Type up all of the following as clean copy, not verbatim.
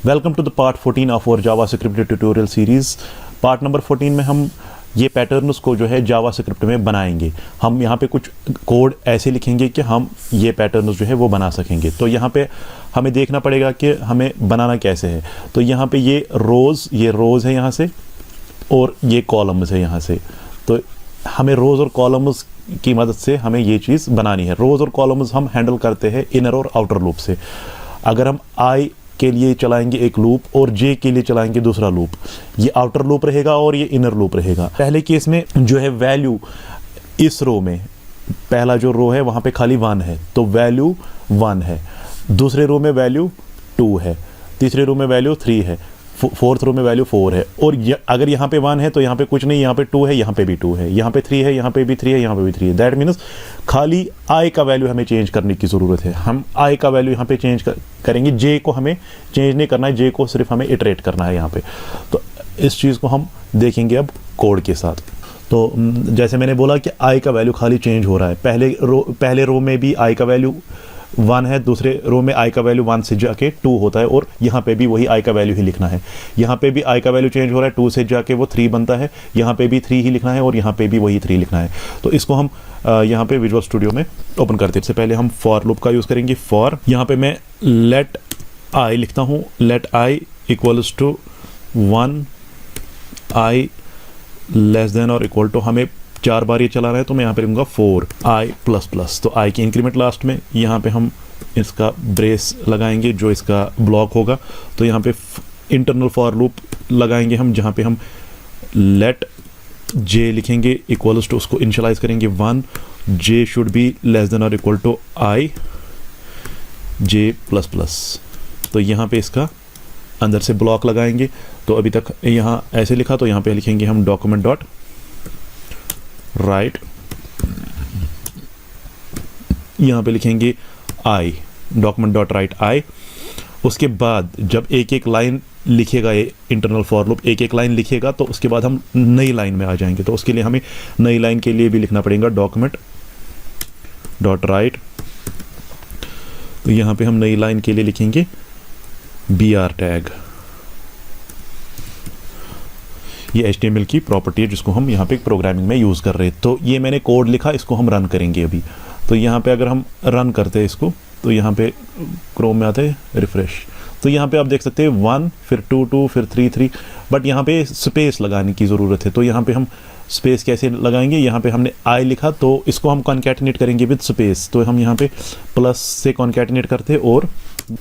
Welcome to the part 14 of our JavaScript tutorial series. Part number 14 में हम ये patterns को जो है जावा स्क्रिप्ट में बनाएंगे। हम यहाँ पे कुछ कोड ऐसे लिखेंगे कि हम ये पैटर्न्स जो है वो बना सकेंगे। तो यहाँ पे हमें देखना पड़ेगा कि हमें बनाना कैसे है। तो यहाँ पे ये रोज़ है यहाँ से, और ये कॉलम्स है यहाँ से। तो हमें रोज़ और कॉलम्स की मदद से हमें ये चीज़ बनानी है। रोज़ और कॉलम्स हम हैंडल करते हैं इनर और आउटर लूप से। अगर हम आई के लिए चलाएंगे एक लूप और जे के लिए चलाएंगे दूसरा लूप, ये आउटर लूप रहेगा और ये इनर लूप रहेगा। पहले केस में जो है वैल्यू इस रो में, पहला जो रो है वहाँ पे खाली 1 है, तो वैल्यू 1 है। दूसरे रो में वैल्यू 2 है, तीसरे रो में वैल्यू 3 है, फोर्थ रो में वैल्यू 4 है। और अगर यहाँ पे 1 है तो यहाँ पे कुछ नहीं, यहाँ पे 2 है, यहाँ पे भी 2 है, यहाँ पे 3 है, यहाँ पे भी 3 है, यहाँ पे भी 3 है। दैट मीन्स खाली आई का वैल्यू हमें चेंज करने की ज़रूरत है। हम आई का वैल्यू यहाँ पे चेंज करेंगे, जे को हमें चेंज नहीं करना है, जे को सिर्फ हमें इटरेट करना है यहाँ पे। तो इस चीज़ को हम देखेंगे अब कोड के साथ। तो जैसे मैंने बोला कि आई का वैल्यू खाली चेंज हो रहा है। पहले रो में भी आई का वैल्यू 1 है, दूसरे रो में आई का वैल्यू 1 से जाके 2 होता है, और यहाँ पे भी वही आई का वैल्यू ही लिखना है। यहाँ पे भी आई का वैल्यू चेंज हो रहा है, 2 से जाके वो 3 बनता है, यहाँ पे भी 3 ही लिखना है, और यहाँ पे भी वही 3 लिखना है। तो इसको हम यहाँ पे विजुअल स्टूडियो में ओपन करते हैं। इससे पहले हम फॉर लूप का यूज़ करेंगे। फॉर, यहाँ पे मैं लेट आई लिखता हूँ, let I equals to 1 I less than और इक्वल टू, हमें 4 बार ये चला रहा है तो मैं यहाँ पे लिखूंगा 4 आई प्लस प्लस। तो आई की इंक्रीमेंट लास्ट में, यहाँ पे हम इसका ब्रेस लगाएंगे जो इसका ब्लॉक होगा। तो यहाँ पे इंटरनल फॉर लूप लगाएंगे हम, जहाँ पे हम लेट जे लिखेंगे इक्वल्स टू, उसको इनिशियलाइज करेंगे 1, J should be less than और equal to I J plus plus. तो यहाँ पे इसका अंदर से ब्लॉक लगाएंगे। तो अभी तक यहाँ ऐसे लिखा, तो यहाँ पे लिखेंगे हम डॉक्यूमेंट डॉट राइट, यहाँ पे लिखेंगे आई, डॉक्यूमेंट डॉट राइट आई। उसके बाद जब एक एक लाइन लिखेगा ये इंटरनल फॉर लूप, एक एक लाइन लिखेगा, तो उसके बाद हम नई लाइन में आ जाएंगे। तो उसके लिए हमें नई लाइन के लिए भी लिखना पड़ेगा डॉक्यूमेंट डॉट राइट। तो यहाँ पे हम नई लाइन के लिए लिखेंगे br टैग। ये HTML की प्रॉपर्टी है जिसको हम यहाँ पे प्रोग्रामिंग में यूज़ कर रहे हैं। तो ये मैंने कोड लिखा, इसको हम रन करेंगे अभी। तो यहाँ पे अगर हम रन करते हैं इसको, तो यहाँ पे क्रोम में आते हैं रिफ्रेश, तो यहाँ पे आप देख सकते हैं 1 फिर 2 2 फिर 3 3, बट यहाँ पे स्पेस लगाने की ज़रूरत है। तो यहाँ पे हम स्पेस कैसे लगाएंगे, यहाँ पे हमने आई लिखा तो इसको हम कॉन्कैटिनेट करेंगे विद स्पेस। तो हम यहाँ पे प्लस से कॉन्कैटिनेट करते हैं और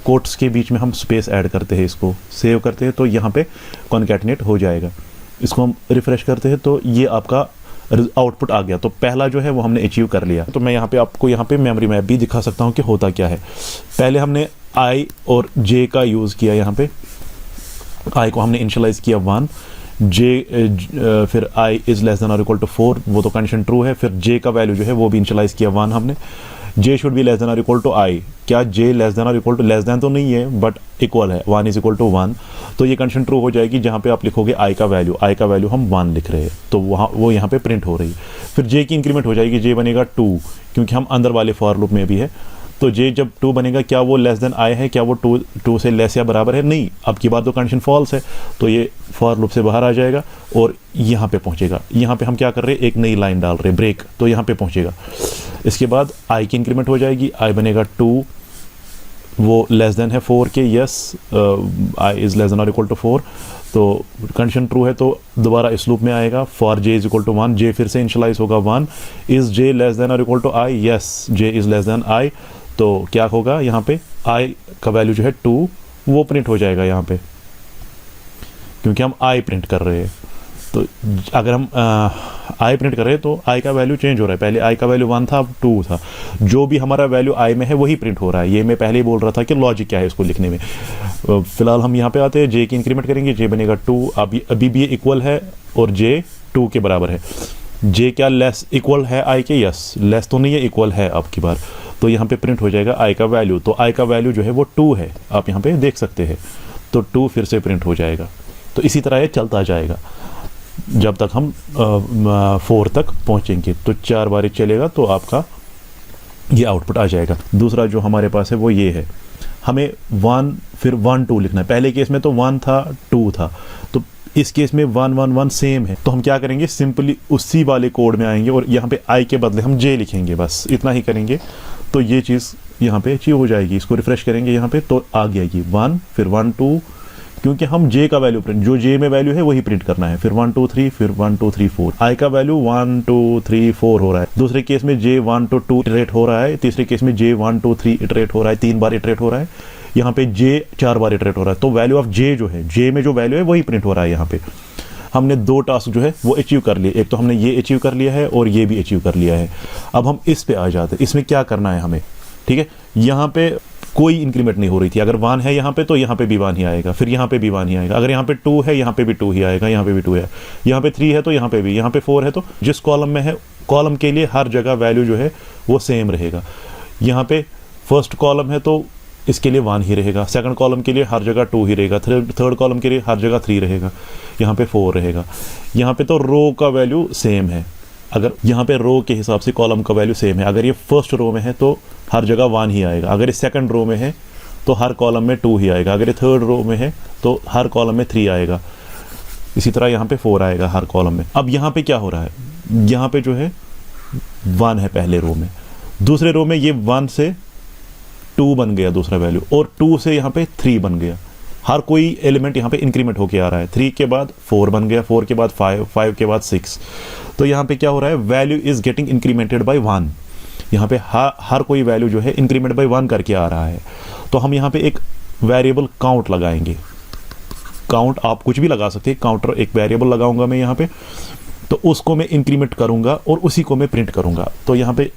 कोट्स के बीच में हम स्पेस ऐड करते हैं, इसको सेव करते हैं, तो यहाँ पे कॉन्कैटिनेट हो जाएगा। इसको हम रिफ्रेश करते हैं तो ये आपका आउटपुट आ गया। तो पहला जो है वो हमने अचीव कर लिया। तो मैं यहाँ पे आपको यहाँ पे मेमोरी मैप भी दिखा सकता हूँ कि होता क्या है। पहले हमने आई और जे का यूज़ किया, यहाँ पे आई को हमने इनिशियलाइज किया 1, जे फिर आई इज़ लेस देन और इक्वल टू 4, वो तो कंडीशन ट्रू है। फिर जे का वैल्यू जो है वो भी इनिशियलाइज किया 1 हमने, जे शुड बी लेस देन और इक्वल टू आई। क्या जे लेस देन और इक्वल टू, लेस देन तो नहीं है बट इक्वल है, 1 इज इक्वल टू 1। तो ये कंडीशन ट्रू हो जाएगी जहाँ पे आप लिखोगे आई का वैल्यू हम 1 लिख रहे हैं, तो वहाँ वो यहाँ पे प्रिंट हो रही है। फिर जे की इंक्रीमेंट हो जाएगी, जे बनेगा 2, क्योंकि हम अंदर वाले फॉर लूप में भी है। तो जे जब 2 बनेगा, क्या वो लेस देन आई है, क्या वो 2 से लेस या बराबर है, नहीं। अब की बात तो कंडीशन फॉल्स है, तो ये फॉर लूप से बाहर आ जाएगा और यहाँ पे पहुँचेगा। यहाँ पे हम क्या कर रहे हैं, एक नई लाइन डाल रहे हैं, ब्रेक, तो यहाँ पे पहुँचेगा। इसके बाद आई की इंक्रीमेंट हो जाएगी, आई बनेगा 2, वो लेस देन है 4 के, yes I is less than और इक्वल टू 4। तो कंडीशन ट्रू है तो दोबारा इस लूप में आएगा, for J is equal to 1, J फिर से इनिशियलाइज होगा 1, इज़ जे लेस देन और equal to I, yes J is less than आई। तो क्या होगा, यहाँ पे आई का वैल्यू जो है 2 वो प्रिंट हो जाएगा यहाँ पे, क्योंकि हम आई प्रिंट कर रहे हैं। तो अगर हम आई प्रिंट कर रहे हैं तो आई का वैल्यू चेंज हो रहा है। पहले आई का वैल्यू 1 था, अब 2 था। जो भी हमारा वैल्यू आई में है वही प्रिंट हो रहा है। ये मैं पहले ही बोल रहा था कि लॉजिक क्या है इसको लिखने में। फिलहाल हम यहाँ पे आते हैं, जे की इंक्रीमेंट करेंगे, जे बनेगा 2। अभी भी ये इक्वल है और जे 2 के बराबर है। जे क्या लेस इक्वल है आई के, यस, लेस तो नहीं है, इक्वल है अब की बार। तो यहाँ पे प्रिंट हो जाएगा आई का वैल्यू। तो आई का वैल्यू जो है वो 2 है, आप यहाँ पे देख सकते हैं। तो 2 फिर से प्रिंट हो जाएगा। तो इसी तरह ये चलता जाएगा जब तक हम 4 तक पहुँचेंगे। तो 4 बार चलेगा तो आपका ये आउटपुट आ जाएगा। दूसरा जो हमारे पास है वो ये है, हमें 1 फिर 1 2 लिखना है। पहले केस में तो 1 था 2 था, तो इस केस में 1 1 1 सेम है। तो हम क्या करेंगे, सिंपली उसी वाले कोड में आएंगे और यहाँ पे आई के बदले हम जे लिखेंगे, बस इतना ही करेंगे तो ये चीज़ यहाँ पे अचीव हो जाएगी। इसको रिफ्रेश करेंगे यहाँ पे तो आ गया ये 1 फिर 1 2, क्योंकि हम जे का वैल्यू प्रिंट, जो जे में वैल्यू है वही प्रिंट करना है। फिर 1 2 3 फिर 1 2 3 4, आई का वैल्यू 1 2 3 4 हो रहा है। दूसरे केस में जे 1 2 2 इटरेट हो रहा है, तीसरे केस में जे 1 2 3 इटरेट हो रहा है, 3 बार इटरेट हो रहा है। यहाँ पे जे 4 बार इटरेट हो रहा है, तो वैल्यू ऑफ जे जो है, जे में जो वैल्यू है वही प्रिंट हो रहा है। यहाँ पे हमने 2 टास्क जो है वो अचीव कर लिए, एक तो हमने ये अचीव कर लिया है और ये भी अचीव कर लिया है। अब हम इस पे आ जाते हैं, इसमें क्या करना है हमें, ठीक है। यहाँ पे कोई इंक्रीमेंट नहीं हो रही थी, अगर 1 है यहाँ पे तो यहाँ पे भी 1 ही आएगा, फिर यहाँ पे भी 1 ही आएगा। अगर यहाँ पे 2 है यहाँ पे भी 2 ही आएगा, यहाँ पे भी 2 है, यहाँ पे 3 है तो यहाँ पे भी, यहाँ पे 4 है तो जिस कॉलम में है कॉलम के लिए हर जगह वैल्यू जो है वो सेम रहेगा। यहाँ पे फर्स्ट कॉलम है तो इसके लिए 1 ही रहेगा, सेकंड कॉलम के लिए हर जगह 2 ही रहेगा, थर्ड कॉलम के लिए हर जगह 3 रहेगा, यहाँ पे 4 रहेगा। यहाँ पे तो रो का वैल्यू सेम है, अगर यहाँ पे रो के हिसाब से कॉलम का वैल्यू सेम है। अगर ये फर्स्ट रो में है तो हर जगह 1 ही आएगा, अगर ये सेकंड रो में है तो हर कॉलम में 2 ही आएगा, अगर ये थर्ड रो में है तो हर कॉलम में 3 आएगा, इसी तरह यहाँ पे 4 आएगा हर कॉलम में। अब यहाँ पे क्या हो रहा है, यहाँ पे जो है 1 है पहले रो में, दूसरे रो में ये 1 से 2 बन गया दूसरा वैल्यू, और 2 से यहाँ पे 3 बन गया। हर कोई एलिमेंट यहाँ पे इंक्रीमेंट होके आ रहा है। 3 के बाद 4 बन गया, 4 के बाद 5, 5 के बाद 6। तो यहाँ पे क्या हो रहा है, value is getting incremented by 1। यहाँ पे हर कोई वैल्यू जो है इंक्रीमेंट बाय 1 करके आ रहा है। तो हम यहाँ पे एक वेरिएबल काउंट लगाएंगे। काउंट आप कुछ भी लगा सकते हैं, काउंटर एक वेरिएबल लगाऊंगा मैं यहाँ पे, तो उसको मैं इंक्रीमेंट करूंगा और उसी को मैं प्रिंट करूंगा। तो यहाँ पे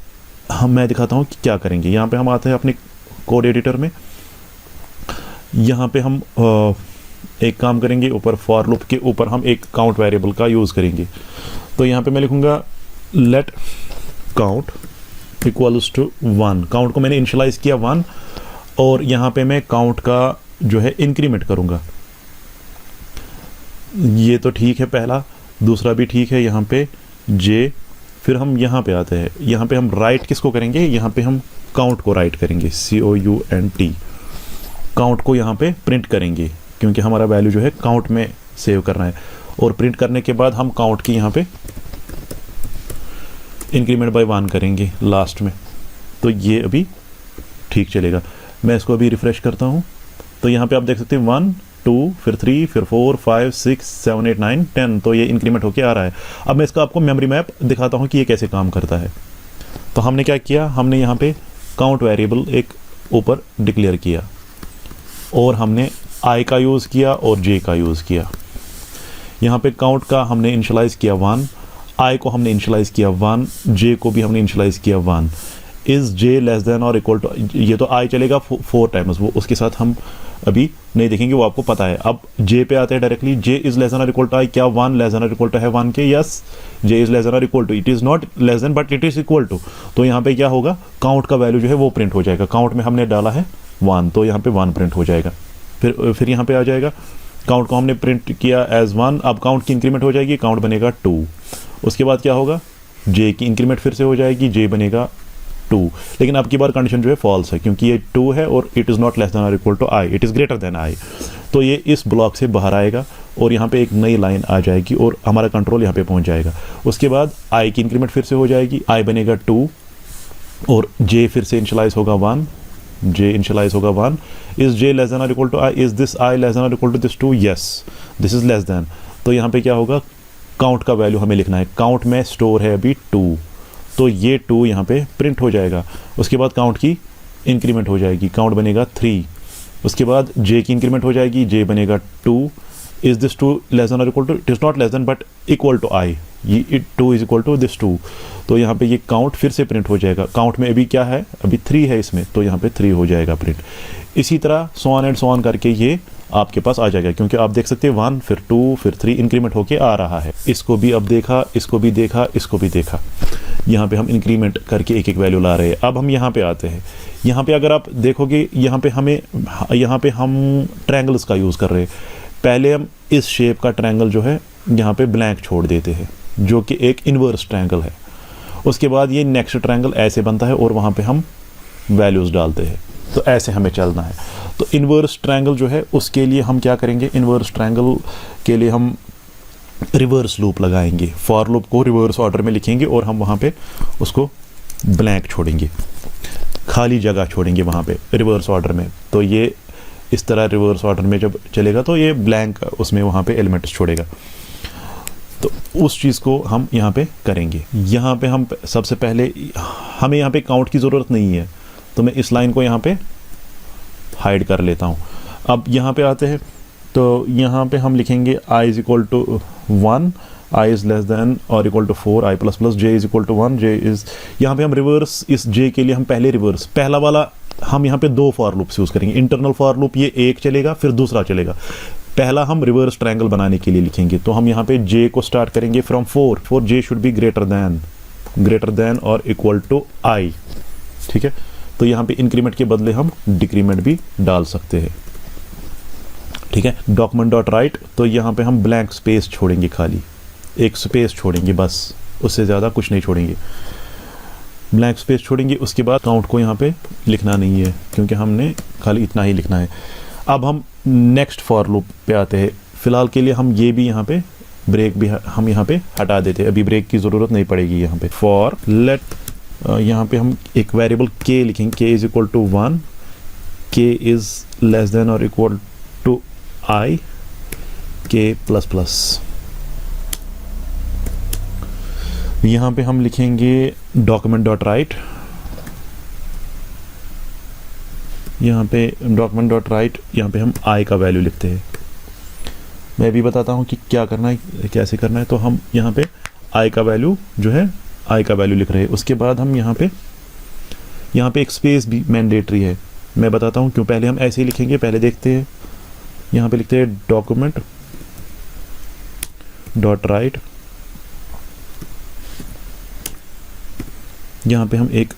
मैं दिखाता हूँ कि क्या करेंगे। यहाँ पे हम आते हैं अपने कोड एडिटर में, यहाँ पे हम एक काम करेंगे, ऊपर फॉर लूप के ऊपर हम एक काउंट वेरिएबल का यूज़ करेंगे। तो यहाँ पे मैं लिखूंगा let count equals to 1। Count को मैंने इनिशियलाइज किया 1, और यहाँ पे मैं काउंट का जो है इंक्रीमेंट करूंगा। ये तो ठीक है, पहला, दूसरा भी ठीक है। यहाँ पे जे, फिर हम यहाँ पे आते हैं, यहाँ पे हम राइट किसको करेंगे, यहाँ पे हम काउंट को राइट करेंगे, COUNT। काउंट को यहाँ पे प्रिंट करेंगे क्योंकि हमारा वैल्यू जो है काउंट में सेव करना है, और प्रिंट करने के बाद हम काउंट की यहाँ पे इंक्रीमेंट बाय 1 करेंगे लास्ट में। तो ये अभी ठीक चलेगा। मैं इसको अभी रिफ्रेश करता हूँ, तो यहाँ पे आप देख सकते हैं 1 2 फिर 3 फिर 4 5 6 7 8 9 10, तो ये इंक्रीमेंट होके आ रहा है। अब मैं इसका आपको मेमोरी मैप दिखाता हूँ कि ये कैसे काम करता है। तो हमने क्या किया, हमने यहाँ पे काउंट वेरिएबल एक ऊपर डिक्लेयर किया, और हमने आई का यूज़ किया और जे का यूज़ किया। यहाँ पे काउंट का हमने इनिशियलाइज किया 1, आई को हमने इनिशियलाइज किया 1, जे को भी हमने इनिशियलाइज किया 1। इज जे लेस देन और इक्वल टू, ये तो आई चलेगा 4 टाइम्स, वो उसके साथ हम अभी नहीं देखेंगे, वो आपको पता है। अब जे पे आते हैं directly, j is less than और इक्वल टू आई, क्या 1 लेस देन और इक्वल टू है 1 के? Yes, j is less than और equal to, it is not less than but it is equal to. तो यहाँ पे क्या होगा, काउंट का वैल्यू जो है वो प्रिंट हो जाएगा। काउंट में हमने डाला है 1, तो यहाँ पे 1 प्रिंट हो जाएगा। फिर यहाँ पे आ जाएगा, काउंट को हमने प्रिंट किया एज 1, अब काउंट की इंक्रीमेंट हो जाएगी, काउंट बनेगा 2। उसके बाद क्या होगा, जे की इंक्रीमेंट फिर से हो जाएगी, जे बनेगा 2। लेकिन अब की बार कंडीशन जो है फॉल्स है, क्योंकि ये 2 है और it is not less than और equal to i, it is greater than आई। तो ये इस ब्लॉक से बाहर आएगा और यहाँ पे एक नई लाइन आ जाएगी और हमारा कंट्रोल यहाँ पे पहुँच जाएगा। उसके बाद आई की इंक्रीमेंट फिर से हो जाएगी, आई बनेगा 2, और जे फिर से इनिशियलाइज होगा 1, जे इनिशियलाइज होगा 1। इज जे लेस देन और equal to i, is this i less than और equal to this 2? Yes, this is less than. तो यहाँ पे क्या होगा, काउंट का वैल्यू हमें लिखना है, काउंट में स्टोर है अभी 2, तो ये 2 यहाँ पे प्रिंट हो जाएगा। उसके बाद काउंट की इंक्रीमेंट हो जाएगी, काउंट बनेगा 3। उसके बाद जे की इंक्रीमेंट हो जाएगी, जे बनेगा 2। इज दिस 2 लेस देन और equal to? It is not less than but equal to i, ये 2 इज इक्वल टू दिस 2। तो यहाँ पे ये काउंट फिर से प्रिंट हो जाएगा। काउंट में अभी क्या है, अभी 3 है इसमें, तो यहाँ पे 3 हो जाएगा प्रिंट। इसी तरह so on and so on करके ये आपके पास आ जाएगा, क्योंकि आप देख सकते हैं 1 फिर 2 फिर 3 इंक्रीमेंट होके आ रहा है। इसको भी अब देखा, इसको भी देखा, इसको भी देखा। यहाँ पे हम इंक्रीमेंट करके एक एक वैल्यू ला रहे हैं। अब हम यहाँ पे आते हैं, यहाँ पे अगर आप देखोगे, यहाँ पे हम ट्रायंगल्स का यूज़ कर रहे हैं। पहले हम इस शेप का ट्रायंगल जो है यहाँ पे ब्लैंक छोड़ देते हैं, जो कि एक इन्वर्स ट्रायंगल है। उसके बाद ये नेक्स्ट ट्रायंगल ऐसे बनता है और वहाँ पे हम वैल्यूज़ डालते हैं। तो ऐसे हमें चलना है। तो इन्वर्स ट्रायंगल जो है उसके लिए हम क्या करेंगे, इन्वर्स ट्रायंगल के लिए हम रिवर्स लूप लगाएंगे, फॉर लूप को रिवर्स ऑर्डर में लिखेंगे और हम वहाँ पे उसको ब्लैंक छोड़ेंगे, खाली जगह छोड़ेंगे वहाँ पे रिवर्स ऑर्डर में। तो ये इस तरह रिवर्स ऑर्डर में जब चलेगा तो ये ब्लैंक उसमें वहाँ पे एलिमेंट्स छोड़ेगा। तो उस चीज़ को हम यहाँ पे करेंगे। यहाँ पे हम सबसे पहले हमें यहाँ पे काउंट की ज़रूरत नहीं है, तो मैं इस लाइन को यहाँ पे हाइड कर लेता हूँ। अब यहाँ पे आते हैं तो यहाँ पे हम लिखेंगे i is equal to 1, i is less than और equal to 4, i plus plus, j is equal to 1, j is, यहाँ पे हम रिवर्स इस j के लिए हम पहले रिवर्स पहला वाला हम यहाँ पे 2 फॉर लूप्स यूज़ करेंगे। इंटरनल फॉर लूप ये एक चलेगा फिर दूसरा चलेगा। पहला हम रिवर्स ट्रायंगल बनाने के लिए लिखेंगे, तो हम यहाँ पे j को स्टार्ट करेंगे from 4 for j should be greater than और इक्वल टू i। ठीक है, तो यहाँ पे इंक्रीमेंट के बदले हम डिक्रीमेंट भी डाल सकते हैं। ठीक है, डॉक्यूमेंट डॉट राइट, तो यहाँ पे हम ब्लैंक स्पेस छोड़ेंगे, खाली एक स्पेस छोड़ेंगे बस, उससे ज़्यादा कुछ नहीं छोड़ेंगे, ब्लैंक स्पेस छोड़ेंगे। उसके बाद काउंट को यहाँ पे लिखना नहीं है क्योंकि हमने खाली इतना ही लिखना है। अब हम नेक्स्ट फॉर लूप पे आते हैं। फिलहाल के लिए हम ये भी यहाँ पे ब्रेक भी हम यहाँ पे हटा देते हैं, अभी ब्रेक की ज़रूरत नहीं पड़ेगी यहाँ पे। फॉर लेट यहाँ पे हम एक वेरिएबल k लिखेंगे, k is equal to 1, k is less than और equal to i, k plus plus. यहाँ पे हम लिखेंगे डॉक्यूमेंट डॉट राइट, यहाँ पे डॉक्यूमेंट डॉट राइट, यहाँ पे हम i का वैल्यू लिखते हैं। मैं भी बताता हूँ कि क्या करना है, कैसे करना है। तो हम यहाँ पे i का वैल्यू जो है i का वैल्यू लिख रहे हैं। उसके बाद हम यहाँ पे एक स्पेस भी मैंडेटरी है, मैं बताता हूँ क्यों। पहले हम ऐसे ही लिखेंगे, पहले देखते हैं। यहाँ पे लिखते हैं डॉक्यूमेंट डॉट राइट, यहाँ पे हम एक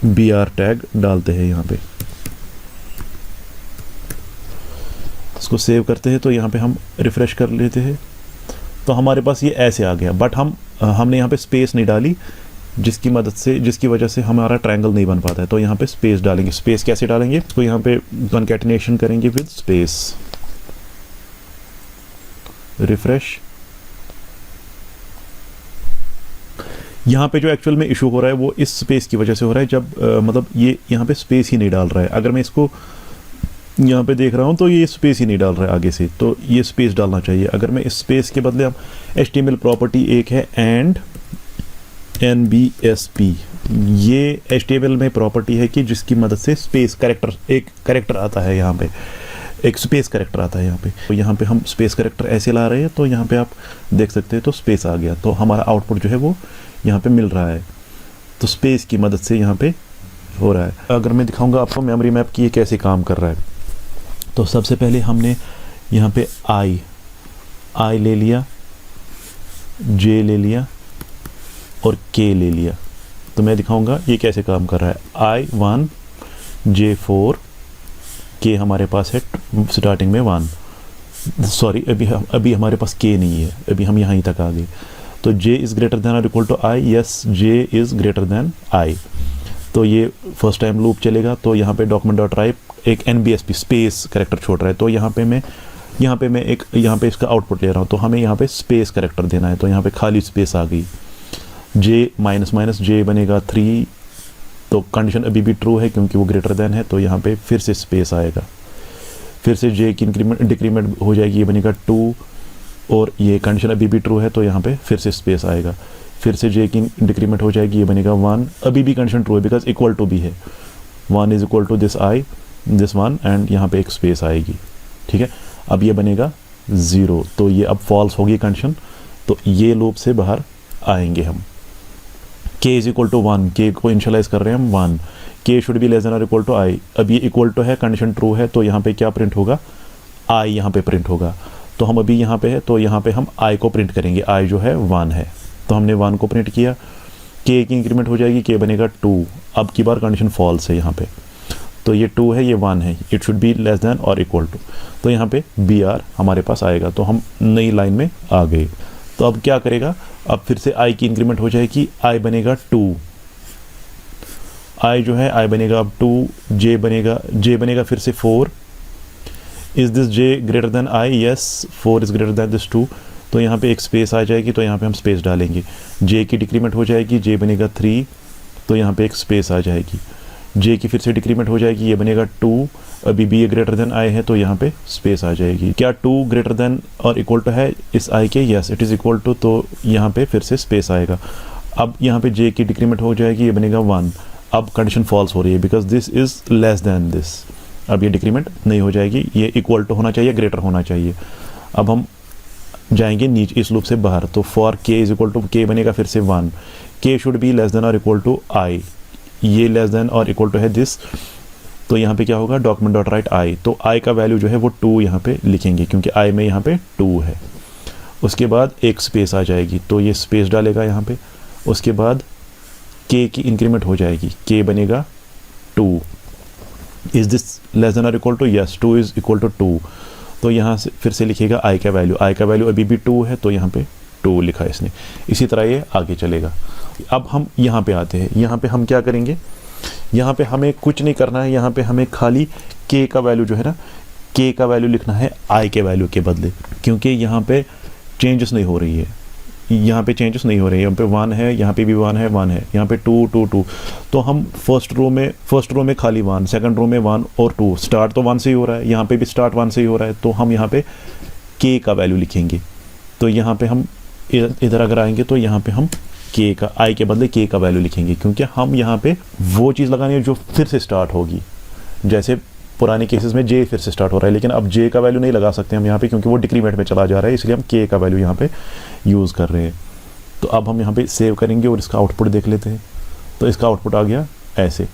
br टैग डालते हैं यहाँ पे, इसको सेव करते हैं। तो यहाँ पे हम रिफ्रेश कर लेते हैं तो हमारे पास ये ऐसे आ गया। बट हमने यहाँ पे स्पेस नहीं डाली, जिसकी वजह से हमारा ट्रायंगल नहीं बन पाता है। तो यहाँ पे स्पेस डालेंगे। स्पेस कैसे डालेंगे, तो यहाँ पे कॉन्कैटिनेशन करेंगे विद स्पेस, रिफ्रेश। यहाँ पे जो एक्चुअल में इशू हो रहा है वो इस स्पेस की वजह से हो रहा है, जब मतलब ये यहाँ पे स्पेस ही नहीं डाल रहा है। अगर मैं इसको यहाँ पे देख रहा हूँ तो ये स्पेस ही नहीं डाल रहा है आगे से, तो ये स्पेस डालना चाहिए। अगर मैं इस स्पेस के बदले हम HTML प्रॉपर्टी एक है एंड NBSP, ये HTML में प्रॉपर्टी है कि जिसकी मदद से स्पेस कैरेक्टर, एक कैरेक्टर आता है यहाँ पे, एक स्पेस कैरेक्टर आता है यहाँ पे। तो यहाँ पे हम स्पेस कैरेक्टर ऐसे ला रहे हैं, तो यहाँ पे आप देख सकते हैं तो स्पेस आ गया। तो हमारा आउटपुट जो है वो यहाँ पे मिल रहा है, तो स्पेस की मदद से यहाँ पे हो रहा है। अगर मैं दिखाऊंगा आपको मेमोरी मैप की ये कैसे काम कर रहा है, तो सबसे पहले हमने यहाँ पे I ले लिया, J ले लिया और K ले लिया। तो मैं दिखाऊंगा ये कैसे काम कर रहा है। I1, J4, K हमारे पास है स्टार्टिंग में 1, सॉरी अभी हमारे पास K नहीं है, अभी हम यहाँ ही तक आ गए। तो J इज़ ग्रेटर देन और equal to I, yes J is greater than I। तो ये फर्स्ट टाइम लूप चलेगा। तो यहाँ पे डॉक्यूमेंट डॉट राइट एक NBSP स्पेस कैरेक्टर छोड़ रहा है, तो यहाँ पे मैं इसका आउटपुट ले रहा हूँ। तो हमें यहाँ पे स्पेस कैरेक्टर देना है, तो यहाँ पे खाली स्पेस आ गई। J माइनस माइनस J बनेगा 3, तो कंडीशन अभी भी ट्रू है क्योंकि वो ग्रेटर देन है, तो यहाँ पे फिर से स्पेस आएगा। फिर से J की डिक्रीमेंट हो जाएगी, ये बनेगा 2, और ये कंडीशन अभी भी ट्रू है, तो यहाँ पे फिर से स्पेस आएगा। फिर से J की डिक्रीमेंट हो जाएगी, ये बनेगा 1, अभी भी कंडीशन ट्रू है बिकॉज इक्वल टू भी है, 1 is equal to this I, this 1, and यहाँ पे एक स्पेस आएगी। ठीक है, अब ये बनेगा 0, तो ये अब फॉल्स होगी कंडीशन, तो ये लूप से बाहर आएंगे हम। K is equal to 1, K को इनिशियलाइज कर रहे हैं हम 1, K should be less than और इक्वल टू I। अब ये इक्वल टू है, कंडीशन ट्रू है, तो यहाँ पे क्या प्रिंट होगा, I यहाँ पे प्रिंट होगा। तो हम अभी यहाँ पे है, तो यहाँ पे हम I को प्रिंट करेंगे, I जो है 1 है, तो हमने 1 को प्रिंट किया। K की इंक्रीमेंट हो जाएगी, K बनेगा 2, अब की बार कंडीशन फॉल्स है यहाँ पे, तो ये 2 है, ये 1 है, it should be less than और इक्वल टू, तो यहाँ पे BR हमारे पास आएगा। तो हम नई लाइन में आ गए। तो अब क्या करेगा, अब फिर से I की इंक्रीमेंट हो जाएगी, I बनेगा 2, आई जो है आई बनेगा अब 2, जे बनेगा फिर से 4। Is this J greater than I? Yes, 4 is greater than this 2। तो यहाँ पे एक स्पेस आ जाएगी, तो यहाँ पे हम स्पेस डालेंगे। जे की डिक्रीमेंट हो जाएगी, जे बनेगा 3, तो यहाँ पे एक स्पेस आ जाएगी। जे की फिर से डिक्रीमेंट हो जाएगी, ये बनेगा 2, अभी भी ये ग्रेटर देन आई है, तो यहाँ पे स्पेस आ जाएगी। क्या 2 ग्रेटर देन और इक्वल टू है इस आई के? Yes, it is equal to, तो यहाँ पे फिर से स्पेस आएगा। अब यहाँ पे जे की डिक्रीमेंट हो जाएगी, ये बनेगा 1। अब कंडीशन फॉल्स हो रही है because this is less than this. अब ये डिक्रीमेंट नहीं हो जाएगी, ये इक्वल टू होना चाहिए, ग्रेटर होना चाहिए। अब हम जाएंगे नीचे इस लूप से बाहर, तो फॉर के इज इक्वल टू, के बनेगा फिर से 1, के शुड बी लेस देन और इक्वल टू आई, ये लेस देन और इक्वल टू है दिस, तो यहाँ पे क्या होगा, डॉक्यूमेंट डॉट राइट आई, तो आई का वैल्यू जो है वो 2 यहाँ पे लिखेंगे क्योंकि आई में यहाँ पे 2 है। उसके बाद एक स्पेस आ जाएगी, तो ये स्पेस डालेगा यहाँ पे। उसके बाद के की इंक्रीमेंट हो जाएगी, के बनेगा 2। इज़ दिस लेस देन और equal to? Yes, 2 is equal to 2, तो यहाँ से फिर से लिखेगा आई का वैल्यू, आई का वैल्यू अभी भी 2 है, तो यहाँ पे 2 लिखा है इसने। इसी तरह ये आगे चलेगा। अब हम यहाँ पे आते हैं, यहाँ पे हम क्या करेंगे, यहाँ पे हमें कुछ नहीं करना है, यहाँ पे हमें खाली के का वैल्यू जो है ना, के का वैल्यू लिखना है आई के वैल्यू के बदले, क्योंकि यहाँ पे चेंजेस नहीं हो रही है, यहाँ पे चेंजेस नहीं हो रही है। यहाँ पे 1 है, यहाँ पे भी 1 है, 1 है, यहाँ पे 2 2 2, तो हम फर्स्ट रो में खाली 1, सेकंड रो में 1 और 2, स्टार्ट तो 1 से ही हो रहा है, यहाँ पे भी स्टार्ट 1 से ही हो रहा है, तो हम यहाँ पे के का वैल्यू लिखेंगे। तो यहाँ पे हम इधर अगर आएंगे तो यहाँ पे हम के का, आई के बदले के का वैल्यू लिखेंगे, क्योंकि हम यहाँ पे वो चीज़ लगानी है जो फिर से स्टार्ट होगी। जैसे पुराने केसेस में जे फिर से स्टार्ट हो रहा है, लेकिन अब जे का वैल्यू नहीं लगा सकते हम यहाँ पे, क्योंकि वो डिक्रीमेंट में चला जा रहा है, इसलिए हम के का वैल्यू यहाँ पे यूज़ कर रहे हैं। तो अब हम यहाँ पे सेव करेंगे और इसका आउटपुट देख लेते हैं। तो इसका आउटपुट आ गया ऐसे।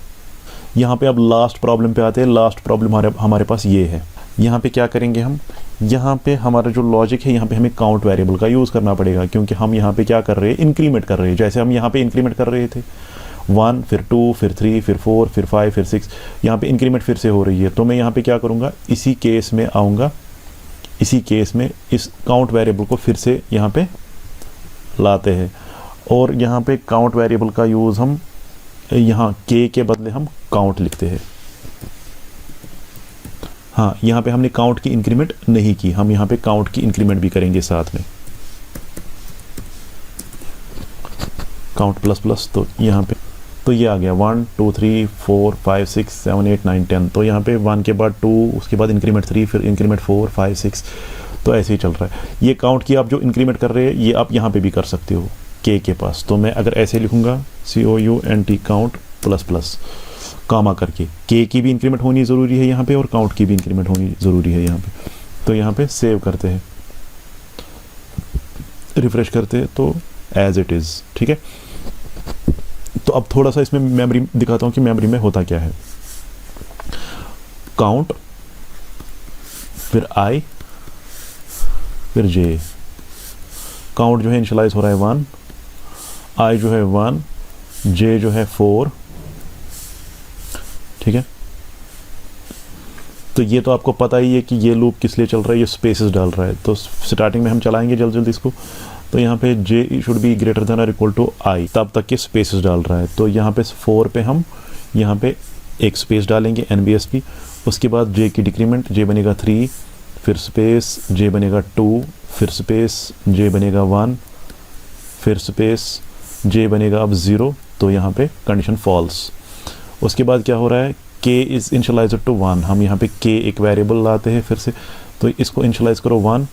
यहाँ पे अब लास्ट प्रॉब्लम पे आते हैं। लास्ट प्रॉब्लम हमारे पास ये है। यहाँ पे क्या करेंगे हम, यहाँ पे हमारा जो लॉजिक है, यहाँ पे हमें काउंट वेरिएबल का यूज़ करना पड़ेगा, क्योंकि हम यहाँ पे क्या कर रहे हैं, इंक्रीमेंट कर रहे हैं। जैसे हम यहाँ पे इंक्रीमेंट कर रहे थे 1, फिर 2, फिर 3, फिर 4, फिर 5, फिर 6, यहाँ पे इंक्रीमेंट फिर से हो रही है। तो मैं यहाँ पे क्या करूँगा, इसी केस में आऊँगा, इसी केस में इस काउंट वेरिएबल को फिर से यहाँ पे लाते हैं, और यहाँ पे काउंट वेरिएबल का यूज़ हम यहाँ के बदले हम काउंट लिखते हैं। हाँ, यहाँ पे हमने काउंट की इंक्रीमेंट नहीं की, हम यहाँ पे काउंट की इंक्रीमेंट भी करेंगे साथ में, काउंट प्लस प्लस। तो यहाँ पे तो ये आ गया 1 2 3 4 5 6 7 8 9 10। तो यहाँ पे 1 के बाद 2, उसके बाद इंक्रीमेंट 3, फिर इंक्रीमेंट 4 5 6, तो ऐसे ही चल रहा है। ये काउंट की आप जो इंक्रीमेंट कर रहे हैं, ये आप यहाँ पे भी कर सकते हो के पास। तो मैं अगर ऐसे लिखूँगा COUNT काउंट प्लस प्लस कामा करके, के की भी इंक्रीमेंट होनी ज़रूरी है यहाँ पे, और काउंट की भी इंक्रीमेंट होनी ज़रूरी है यहाँ पे। तो यहाँ पे सेव करते हैं, रिफ्रेश करते हैं, तो एज इट इज़, ठीक है। तो अब थोड़ा सा इसमें मेमोरी दिखाता हूँ कि मेमोरी में होता क्या है। काउंट, फिर आई, फिर जे। काउंट जो है इनिशियलाइज हो रहा है 1, आई जो है 1, जे जो है 4, ठीक है। तो ये तो आपको पता ही है कि ये लूप किस लिए चल रहा है, ये स्पेसेस डाल रहा है। तो स्टार्टिंग में हम चलाएंगे जल्दी इसको। तो यहाँ पे जे शुड बी ग्रेटर देन और इक्वल टू आई, तब तक के स्पेसेस डाल रहा है। तो यहाँ पे 4 पे हम यहाँ पे एक स्पेस डालेंगे NBSP। उसके बाद जे की डिक्रीमेंट, जे बनेगा 3, फिर स्पेस, जे बनेगा 2, फिर स्पेस, जे बनेगा 1, फिर स्पेस, जे बनेगा अब 0। तो यहाँ पे कंडीशन फॉल्स। उसके बाद क्या हो रहा है, के इज़ इनिशियलाइज्ड टू 1। हम यहाँ पे के एक वेरिएबल लाते हैं फिर से। तो इसको इनिशियलाइज करो 1,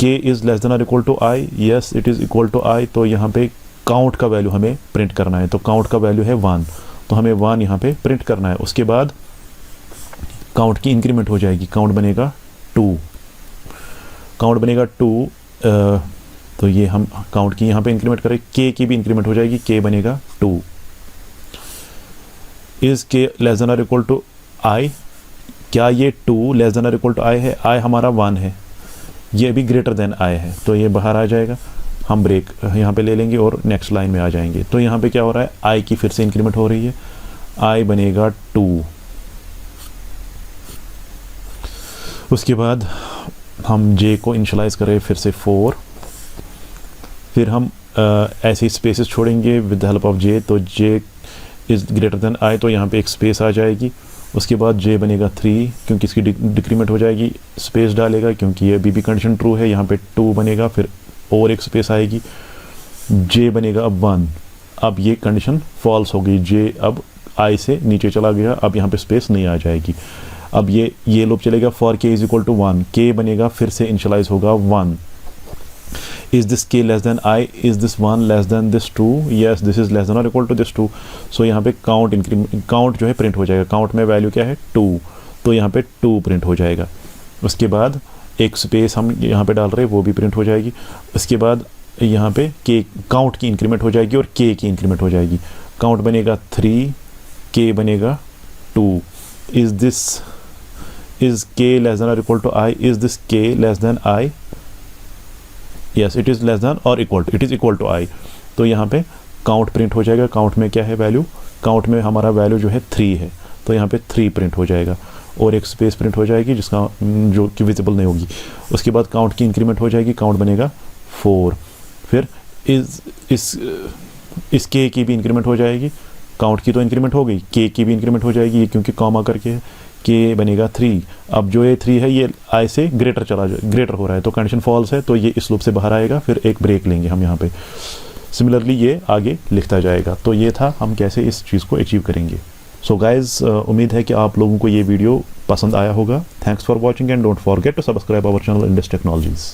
के इज़ लेस देन और equal to I, yes it is equal to i. तो यहाँ पे काउंट का वैल्यू हमें प्रिंट करना है। तो काउंट का वैल्यू है 1, तो हमें 1 यहाँ पे प्रिंट करना है। उसके बाद काउंट की इंक्रीमेंट हो जाएगी, काउंट बनेगा 2, काउंट बनेगा 2। तो ये हम काउंट की यहाँ पे इंक्रीमेंट करें, के की भी इंक्रीमेंट हो जाएगी, के बनेगा 2। इज़ के लेस देन और इक्वल टू आई, क्या ये 2 लेस देन और इक्वल टू आई है? आई हमारा 1 है, ये भी ग्रेटर देन आई है, तो ये बाहर आ जाएगा। हम ब्रेक यहाँ पे ले लेंगे और नेक्स्ट लाइन में आ जाएंगे। तो यहाँ पे क्या हो रहा है, आई की फिर से इंक्रीमेंट हो रही है, आई बनेगा 2। उसके बाद हम जे को इनिशियलाइज करें फिर से 4, फिर हम ऐसे स्पेसेस छोड़ेंगे विद द हेल्प ऑफ जे। तो जे इज़ ग्रेटर देन आई, तो यहाँ पे एक स्पेस आ जाएगी। उसके बाद जे बनेगा 3 क्योंकि इसकी डिक्रीमेंट हो जाएगी, स्पेस डालेगा क्योंकि ये बी कंडीशन ट्रू है, यहाँ पे 2 बनेगा, फिर और एक स्पेस आएगी, जे बनेगा अब 1। अब ये कंडीशन फॉल्स हो गई, जे अब आई से नीचे चला गया, अब यहाँ पे स्पेस नहीं आ जाएगी। अब ये लूप चलेगा फॉर के इज इक्वल टू 1, के बनेगा फिर से इनिशियलाइज होगा 1। इज दिस के less than I, is this 1 less than this 2, yes this is less than और इक्वल टू दिस 2। सो यहाँ पे काउंट जो है प्रिंट हो जाएगा, काउंट में वैल्यू क्या है 2, तो यहाँ पे 2 प्रिंट हो जाएगा। उसके बाद एक स्पेस हम यहाँ पे डाल रहे हैं वो भी प्रिंट हो जाएगी। उसके बाद यहाँ पे के काउंट की इंक्रीमेंट हो जाएगी और के की इंक्रीमेंट हो जाएगी। काउंट बनेगा 3, के बनेगा 2। इज के लेस देन और equal to i, is this के less than I, yes it is less than और equal to, it is equal to i. तो यहाँ पे काउंट प्रिंट हो जाएगा। काउंट में क्या है वैल्यू, काउंट में हमारा वैल्यू जो है 3 है, तो यहाँ पे 3 प्रिंट हो जाएगा और एक स्पेस प्रिंट हो जाएगी जिसका जो कि विजिबल नहीं होगी। उसके बाद काउंट की इंक्रीमेंट हो जाएगी, काउंट बनेगा 4। फिर इस के की भी इंक्रीमेंट हो जाएगी, काउंट की तो इंक्रीमेंट हो गई, के की भी इंक्रीमेंट हो जाएगी, ये क्योंकि कॉमा करके है, के बनेगा 3। अब जो ये 3 है ये आई से ग्रेटर हो रहा है, तो कंडीशन फॉल्स है, तो ये इस लूप से बाहर आएगा। फिर एक ब्रेक लेंगे हम यहाँ पे, सिमिलरली ये आगे लिखता जाएगा। तो ये था हम कैसे इस चीज़ को अचीव करेंगे। सो गाइज उम्मीद है कि आप लोगों को ये वीडियो पसंद आया होगा। Thanks for watching and don't forget to subscribe our channel Indus technologies.